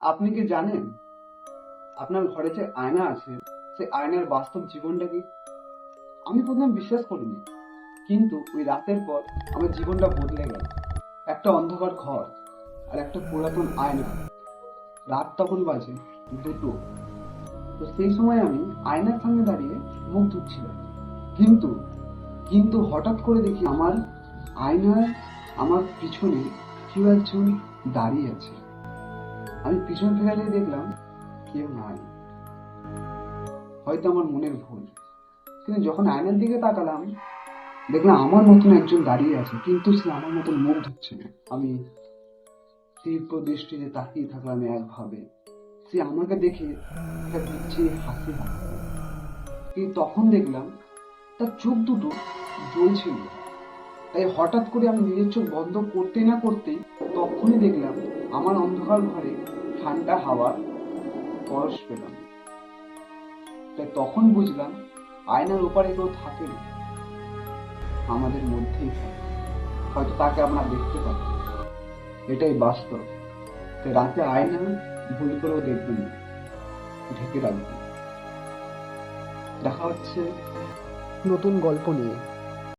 আপনি কি জানেন আপনার ঘরে যে আয়না আছে সে আয়নার বাস্তব জীবনটা কি? আমি প্রথমে বিশ্বাস করিনি, কিন্তু ওই রাতের পর আমার জীবনটা বদলে গেল। একটা অন্ধকার ঘর আর একটা পুরাতন আয়না। রাত তখন বাজে 2টো। তো সেই সময় আমি আয়নার সামনে দাঁড়িয়ে মুখ ধুচ্ছিলাম, কিন্তু কিন্তু হঠাৎ করে দেখি আমার আয়নার আমার পিছনে কেউ একজন দাঁড়িয়ে আছে। আমি পিছন ফিরে দেখলাম কেউ নাই, হয়তো আমার মনের ভুল। কিন্তু যখন আয়নার দিকে তাকালাম, দেখলাম আমার মতন একজন দাঁড়িয়ে আছে, কিন্তু সে আমার মতন মুখ ধুচ্ছে না। আমি তীব্র দৃষ্টিতে তাকিয়ে থাকলাম একভাবে। সে আমাকে দেখে একটা বিচ্ছিরি হাসি হাসছে, কিন্তু তখন দেখলাম তার চোখ দুটো জ্বলছিল। তাই হঠাৎ করে আমি নিজের চোখ বন্ধ করতে না করতেই তখনই দেখলাম আমার অন্ধকার ঘরে ঠান্ডা হাওয়ার পরশ পেলাম। তাই তখন বুঝলাম আয়নার ওপারে কেউ থাকে না, আমাদের মধ্যেই থাকে। হয়তো তাকে আমরা দেখতে পাই। এটাই বাস্তব। তাই রাতে আয়না ভুল করেও দেখবেন না, ঢেকে রাখবেন। দেখা হচ্ছে নতুন গল্প নিয়ে।